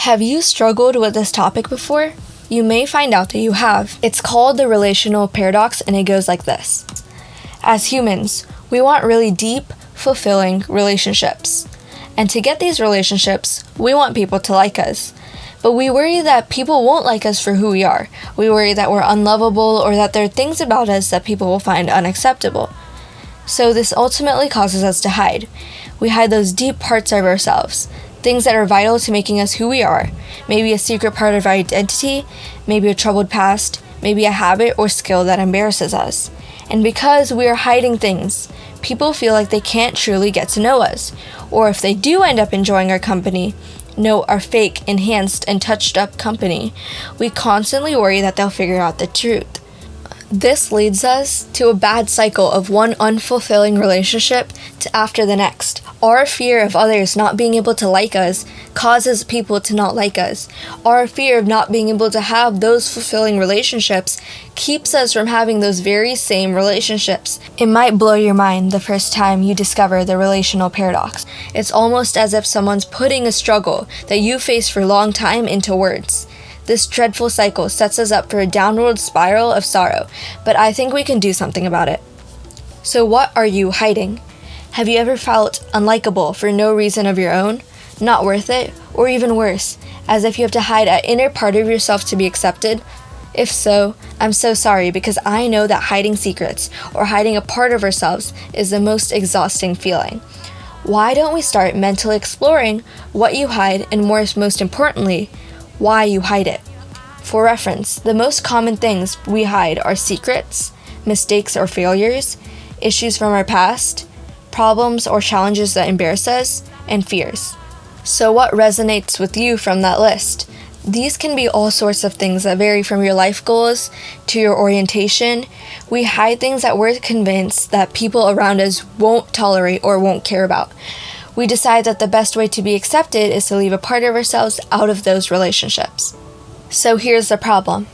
Have you struggled with this topic before? You may find out that you have. It's called the Relational Paradox, and it goes like this. As humans, we want really deep, fulfilling relationships. And to get these relationships, we want people to like us. But we worry that people won't like us for who we are. We worry that we're unlovable or that there are things about us that people will find unacceptable. So this ultimately causes us to hide. We hide those deep parts of ourselves, things that are vital to making us who we are. Maybe a secret part of our identity, maybe a troubled past, maybe a habit or skill that embarrasses us. And because we are hiding things, people feel like they can't truly get to know us. Or if they do end up enjoying our company, our fake, enhanced, and touched up company, we constantly worry that they'll figure out the truth. This leads us to a bad cycle of one unfulfilling relationship to after the next. Our fear of others not being able to like us causes people to not like us. Our fear of not being able to have those fulfilling relationships keeps us from having those very same relationships. It might blow your mind the first time you discover the relational paradox. It's almost as if someone's putting a struggle that you faced for a long time into words. This dreadful cycle sets us up for a downward spiral of sorrow, but I think we can do something about it. So what are you hiding? Have you ever felt unlikable for no reason of your own, not worth it, or even worse, as if you have to hide an inner part of yourself to be accepted? If so, I'm so sorry, because I know that hiding secrets or hiding a part of ourselves is the most exhausting feeling. Why don't we start mentally exploring what you hide and most importantly, why you hide it? For reference, the most common things we hide are secrets, mistakes or failures, issues from our past, problems or challenges that embarrass us, and fears. So what resonates with you from that list? These can be all sorts of things that vary from your life goals to your orientation. We hide things that we're convinced that people around us won't tolerate or won't care about. We decide that the best way to be accepted is to leave a part of ourselves out of those relationships. So here's the problem.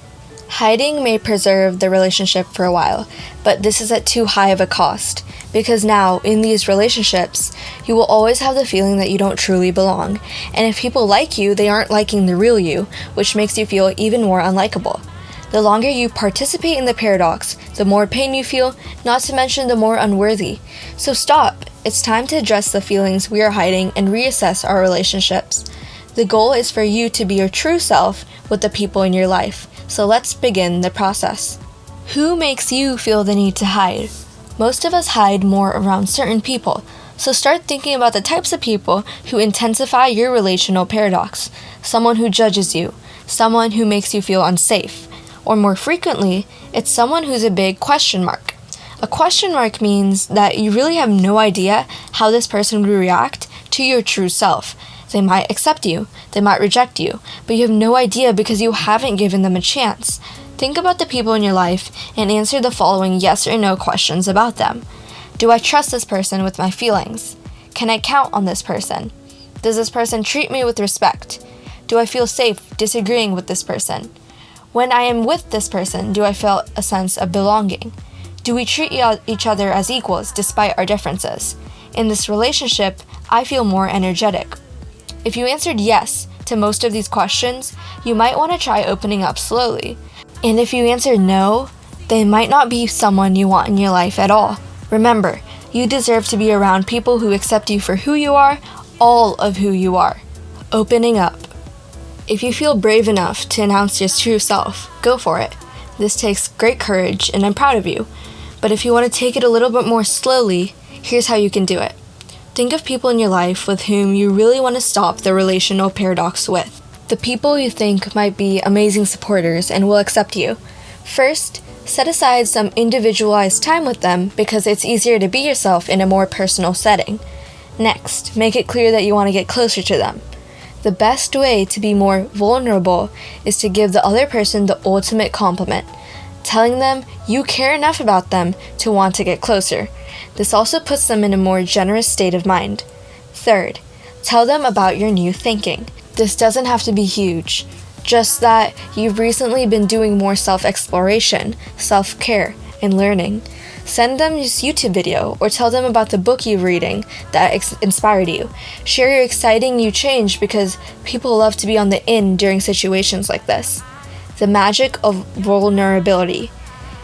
Hiding may preserve the relationship for a while, but this is at too high of a cost. Because now, in these relationships, you will always have the feeling that you don't truly belong. And if people like you, they aren't liking the real you, which makes you feel even more unlikable. The longer you participate in the paradox, the more pain you feel, not to mention the more unworthy. So stop. It's time to address the feelings we are hiding and reassess our relationships. The goal is for you to be your true self with the people in your life. So let's begin the process. Who makes you feel the need to hide? Most of us hide more around certain people. So start thinking about the types of people who intensify your relational paradox. Someone who judges you, someone who makes you feel unsafe. Or more frequently, it's someone who's a big question mark. A question mark means that you really have no idea how this person would react to your true self. They might accept you, they might reject you, but you have no idea because you haven't given them a chance. Think about the people in your life and answer the following yes or no questions about them. Do I trust this person with my feelings? Can I count on this person? Does this person treat me with respect? Do I feel safe disagreeing with this person? When I am with this person, do I feel a sense of belonging? Do we treat each other as equals despite our differences? In this relationship, I feel more energetic. If you answered yes to most of these questions, you might want to try opening up slowly. And if you answered no, they might not be someone you want in your life at all. Remember, you deserve to be around people who accept you for who you are, all of who you are. Opening up. If you feel brave enough to announce your true self, go for it. This takes great courage, and I'm proud of you. But if you want to take it a little bit more slowly, here's how you can do it. Think of people in your life with whom you really want to stop the relational paradox with. The people you think might be amazing supporters and will accept you. First, set aside some individualized time with them because it's easier to be yourself in a more personal setting. Next, make it clear that you want to get closer to them. The best way to be more vulnerable is to give the other person the ultimate compliment, telling them you care enough about them to want to get closer. This also puts them in a more generous state of mind. Third, tell them about your new thinking. This doesn't have to be huge, just that you've recently been doing more self-exploration, self-care, and learning. Send them this YouTube video or tell them about the book you're reading that inspired you. Share your exciting new change because people love to be on the in during situations like this. The magic of vulnerability.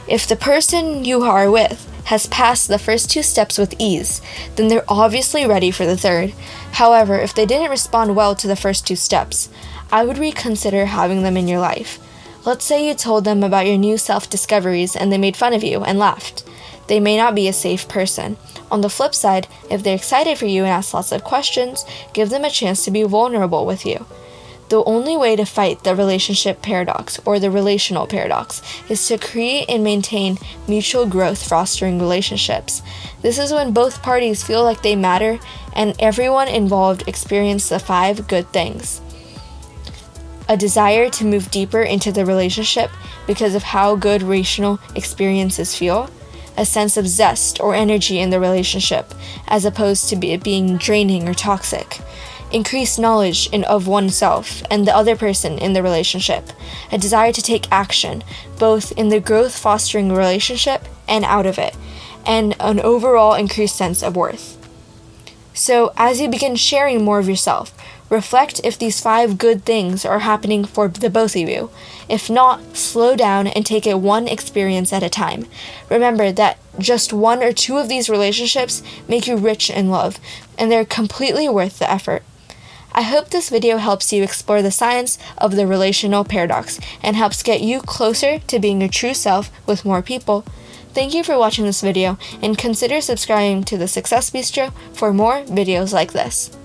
If the person you are with has passed the first 2 steps with ease, then they're obviously ready for the third. However, if they didn't respond well to the first 2 steps, I would reconsider having them in your life. Let's say you told them about your new self-discoveries and they made fun of you and laughed. They may not be a safe person. On the flip side, if they're excited for you and ask lots of questions, give them a chance to be vulnerable with you. The only way to fight the relationship paradox or the relational paradox is to create and maintain mutual growth fostering relationships. This is when both parties feel like they matter and everyone involved experience the 5 good things. A desire to move deeper into the relationship because of how good relational experiences feel. A sense of zest or energy in the relationship as opposed to it being draining or toxic. Increased knowledge of oneself and the other person in the relationship. A desire to take action, both in the growth fostering relationship and out of it. And an overall increased sense of worth. So as you begin sharing more of yourself, reflect if these 5 good things are happening for the both of you. If not, slow down and take it one experience at a time. Remember that just 1 or 2 of these relationships make you rich in love, and they're completely worth the effort. I hope this video helps you explore the science of the relational paradox and helps get you closer to being your true self with more people. Thank you for watching this video and consider subscribing to the Success Bistro for more videos like this.